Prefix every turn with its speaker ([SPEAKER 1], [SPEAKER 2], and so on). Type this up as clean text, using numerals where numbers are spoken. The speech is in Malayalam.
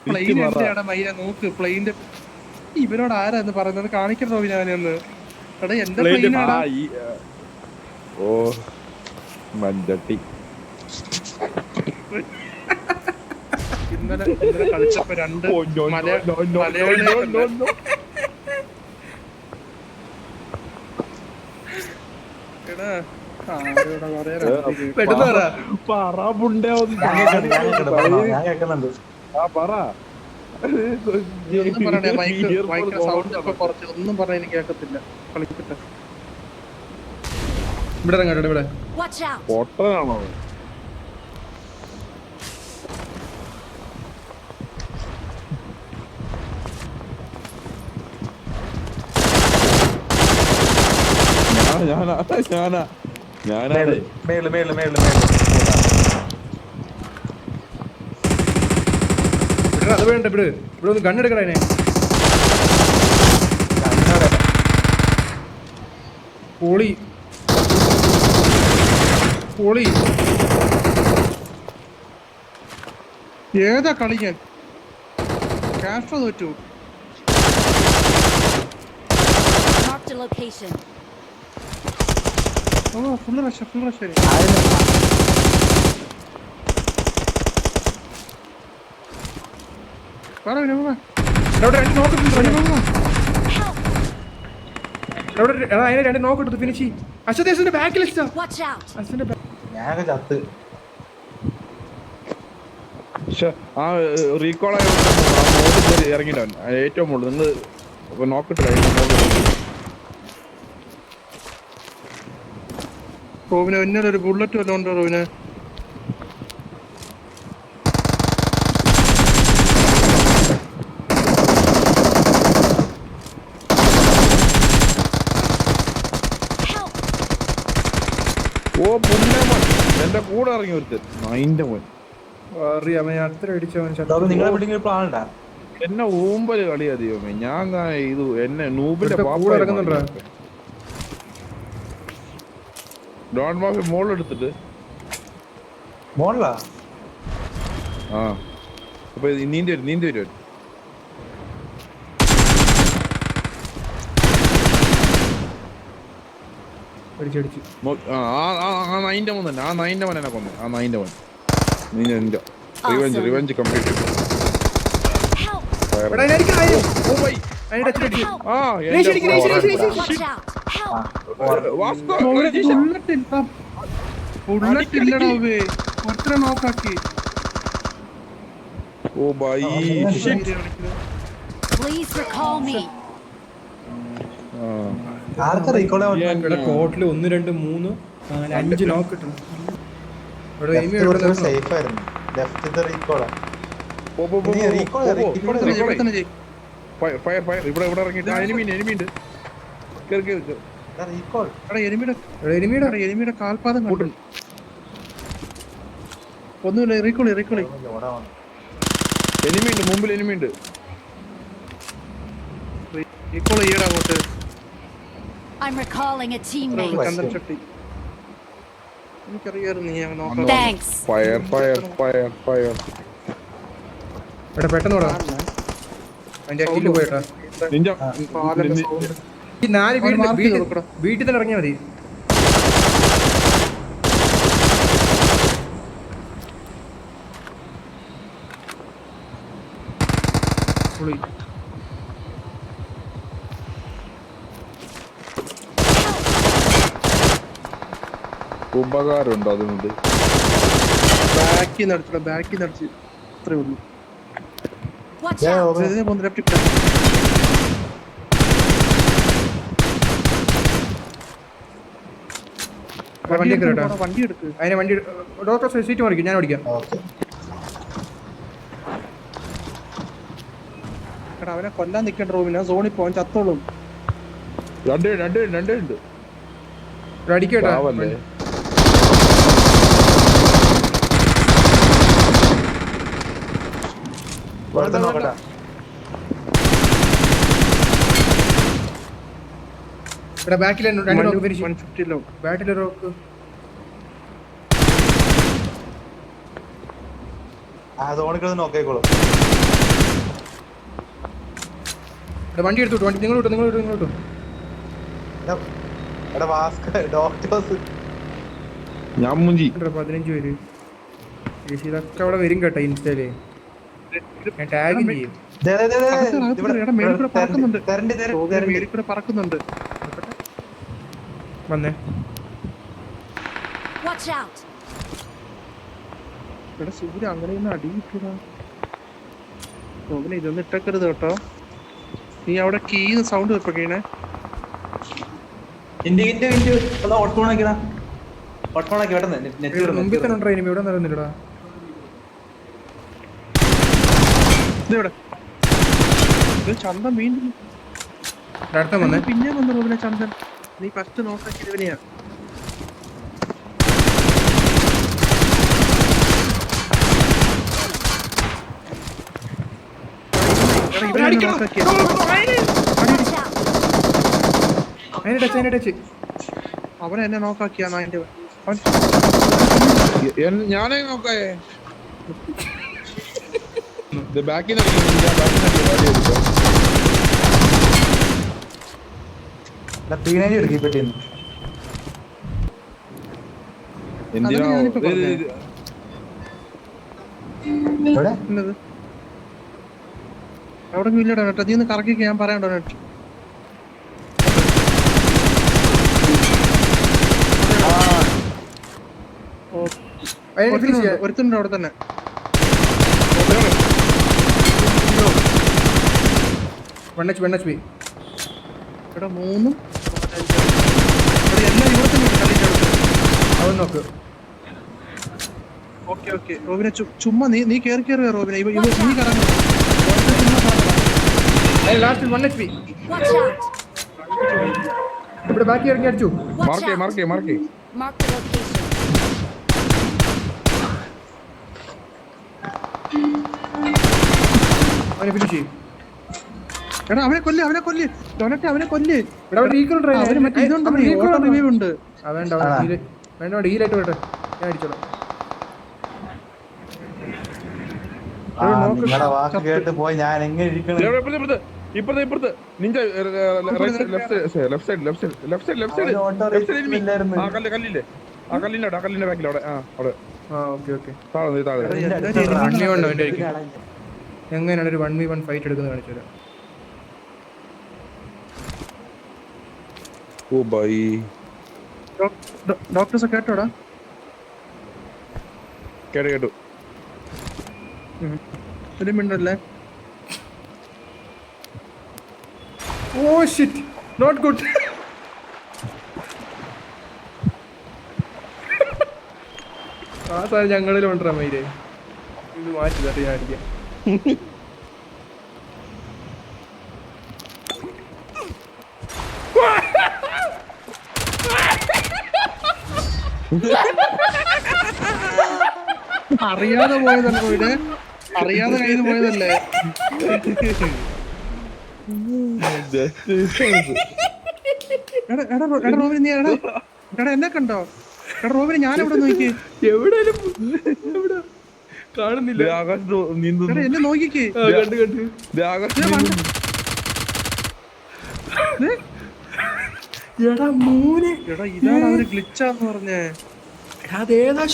[SPEAKER 1] പ്ലെയിൻ എവിടെയാടാ മൈര നോക്ക് പ്ലെയിന്റെ ഇവരോട് ആരാ എന്ന് പറയുന്നത് കാണിക്കണോ ഞാനൊന്ന് എടാ എന്റെ പ്ലെയിനാടാ
[SPEAKER 2] ഓ മഞ്ചട്ടി
[SPEAKER 1] ഇന്നലെ കളിച്ചപ്പോ രണ്ട് മലയാളി എടാ ഒന്നും പറഞ്ഞ എനിക്ക് കേൾക്കത്തില്ല കളിക്കട്ടെ ഇവിടെ ഇവിടെ
[SPEAKER 2] പൊട്ടനാണോ
[SPEAKER 1] അത് വേണ്ട ഇവിടെ ഒന്ന് കണ്ണെടുക്കണേ പോളി ഏതാ കളിക്കാൻ ക്യാഷ് തോറ്റു ഓ ഫുൾ റഷ് രണ്ട് നോക്കിട്ടു ഫിനിഷ് അശ്വദേശന്റെ ബാക്കിൽ
[SPEAKER 2] ഇറങ്ങിട്ടവൻ ഏറ്റവും മുകളിൽ നിങ്ങൾ നോക്കിട്ടില്ല
[SPEAKER 1] റോബിന് എന്നൊരു ബുള്ളറ്റ് വല്ലതും ഉണ്ടോ റോബിന്
[SPEAKER 2] ഓ പുന്നമൻ എന്റെ കൂടെ ഇറങ്ങി ഒരുത്തൻ അതിന്റെ മോൻ
[SPEAKER 1] അത്ര അടിച്ചവൻ
[SPEAKER 2] എന്നെ ഊമ്പല് കളിയാ ദൈവമേ ഞാൻ ഇത് എന്നെ നൂബിന്റെ ഡോൺ മാഫി മോളെടുത്തിട്ട് ആ അപ്പൊ നീന്തി വരും നൈൻ്റെ മോൻ തന്നെ നൈൻ്റെ മോൻ എന്നെ കൊന്നു നൈൻ്റെ മോൻ റിവെഞ്ച് കംപ്ലീറ്റ്
[SPEAKER 1] നോക്കാക്കി
[SPEAKER 2] ഓ ബൈ
[SPEAKER 1] കോട്ടില് 1 2 3 4 5 നോക്ക് കിട്ടണം എനിമിയുടെ കാൽപാദം കൂട്ടും ഒന്നുമില്ല റീക്കോളി
[SPEAKER 2] എനിമിയുണ്ട് മുമ്പിൽ എനിമിയുണ്ട്
[SPEAKER 1] റീകോൾ ചെയ്യടാ അങ്ങോട്ട്
[SPEAKER 3] I'm recalling a teammate.
[SPEAKER 1] എനിക്കറിയായിരുന്നു നീ
[SPEAKER 3] Thanks.
[SPEAKER 2] ഫയർ
[SPEAKER 1] എടാ പെട്ടെന്ന് വിടാ അതിന്റെ അടിയിൽ പോയിട്ടാ ഈ 4 വീട്ടിൽ തന്നെ ഇറങ്ങിയാൽ മതി
[SPEAKER 2] ഉപകാരമുണ്ടോ അതുകൊണ്ട്
[SPEAKER 1] ബാക്കി നടത്തി അത്രേ ഉള്ളൂ വണ്ടി എടുക്ക് അതിനെ വണ്ടി ഡോക്ടർ സീറ്റ് മറിക്കും ഞാൻ ഓടിക്കാം എടാ അവനെ കൊല്ലാൻ നിൽക്കേണ്ട റൂമിന് സോണിൽ പോകാൻ ചത്തോളും
[SPEAKER 2] രണ്ട് ഉണ്ട്
[SPEAKER 1] അടിക്കട്ടാ ബാക്കിൽ ബാറ്റിലെ റോക്ക്
[SPEAKER 4] സോണിക്കിടന്ന് നോക്കിക്കോളും.
[SPEAKER 5] വണ്ടി എടുത്തു വണ്ടി നിങ്ങൾ വിട്ടു.
[SPEAKER 4] എടാ ഭാസ്കർ ഡോക്ടേഴ്സ്
[SPEAKER 2] ഞാൻ മുഞ്ചി
[SPEAKER 5] 15 പേര്. ചേച്ചി ഇതൊക്കെ അവിടെ വരും കേട്ടോ ഇൻസ്റ്റയില്. ഞാൻ ടാഗ് ചെയ്യും.
[SPEAKER 1] പറക്കുന്നുണ്ട്.
[SPEAKER 5] വന്നേ.
[SPEAKER 3] Watch out!
[SPEAKER 1] ഇവിടെ സൂര്യ അങ്ങനെയൊന്നും അടിയിട്ടില്ല. ഇതൊന്നും ഇട്ടക്കരുത് കേട്ടോ. നീ അവിടെ കീന്ന് സൗണ്ട് വെപ്പീണേ.
[SPEAKER 5] മുമ്പിൽ തന്നെ ഉണ്ടോ ഇനിമി? ഇവിടെ നിറഞ്ഞില്ലടാ.
[SPEAKER 1] ചന്തൻ വീണ്ടും
[SPEAKER 5] അടുത്ത വന്നേ.
[SPEAKER 1] പിന്നെ വന്നു റോബിനെ ചന്തൻ. നീ ഫസ്റ്റ് നോക്കാക്കിയത് ഇവനെയാ.
[SPEAKER 5] അതിനെ ടച്ച്.
[SPEAKER 1] അവനെ എന്നെ നോക്കാക്കിയാ അതിന്റെ
[SPEAKER 2] ഞാനേ നോക്കായേ. ബാക്കിൽ
[SPEAKER 1] അവിടെ ഇല്ലടാ കേട്ടോ. നീ ഒന്ന് കറക്കി ഞാൻ പറയണ്ടോ നെറ്റ്. ഒരുത്തുണ്ട് അവിടെ തന്നെ. ഇവിടെ 3 എല്ലാം ഇവിടെ തന്നെ കളിന്റെ അടുത്ത്.
[SPEAKER 5] അവൻ നോക്ക്.
[SPEAKER 1] ഓക്കെ റോബിനെ ചുമ്മാ നീ കേറി റോബിനെ. നീ കറങ്ങി
[SPEAKER 5] ലാസ്റ്റ് 1 HP.
[SPEAKER 3] Watch out!
[SPEAKER 5] ഇവിടെ ബാക്കി ഇറങ്ങി അടിച്ചു.
[SPEAKER 3] Watch out!
[SPEAKER 2] മാർക്കേ
[SPEAKER 3] Mark the location.
[SPEAKER 5] അവനെ ഫിനിഷ് ചെയ്യും.
[SPEAKER 1] എടാ അവനെ കൊല്ല്. അവനെ കൊല്ല്.
[SPEAKER 5] ഇവിടെ റീകോൾ
[SPEAKER 1] അവന് മറ്റേ ഇതുണ്ട്, ഓട്ടോ റിവ്യൂ ഉണ്ട്.
[SPEAKER 5] വേണ്ട ഹീലായിട്ട് വിട്ടെ. ഞാൻ അടിച്ചോളാം.
[SPEAKER 4] നിങ്ങളുടെ വാക്ക് കേട്ട് പോയി ഞാൻ എങ്ങനെ ഇരിക്കണം.
[SPEAKER 2] ഇപ്പുറത്ത് നിന്റെ കല്ലില്ലേ? ആ കല്ലിന്റെ ബാക്കിൽ അവിടെ. അവിടെ
[SPEAKER 5] ഓക്കെ.
[SPEAKER 2] താഴെ.
[SPEAKER 5] എങ്ങനെയാണ് ഒരു 1v1 ഫൈറ്റ് എടുക്കുന്നത് കാണിച്ചു തരാം.
[SPEAKER 2] ഓ ബൈ
[SPEAKER 1] ഡോക്ടേഴ്സ് കേട്ടോടാ?
[SPEAKER 2] കേട്ടു.
[SPEAKER 1] ഒരു മിനിറ്റല്ലേ.
[SPEAKER 5] Oh shit, not good. ആ സാർ ഞങ്ങളിലും ഉണ്ടോ മൈരേ? ഇത് മാറ്റി തട്ടി ഞാൻ അടിക്കാം.
[SPEAKER 1] അറിയാതെ പോയതല്ലേ പോയിടെ? അറിയാതെ കയ്യിൽ പോയതല്ലേ? റോബിന് നീ എന്നെ കണ്ടോ? റോബിന് ഞാൻ എവിടെ നോക്കി?
[SPEAKER 5] എവിടെ കാണുന്നില്ല.
[SPEAKER 1] എന്നെ നോക്കിക്കേ.
[SPEAKER 5] എടാ മൂന്ന്
[SPEAKER 1] ഇതാണ് അവര് ഗ്ലിച്ചാന്ന് പറഞ്ഞേ.
[SPEAKER 5] അതേതാ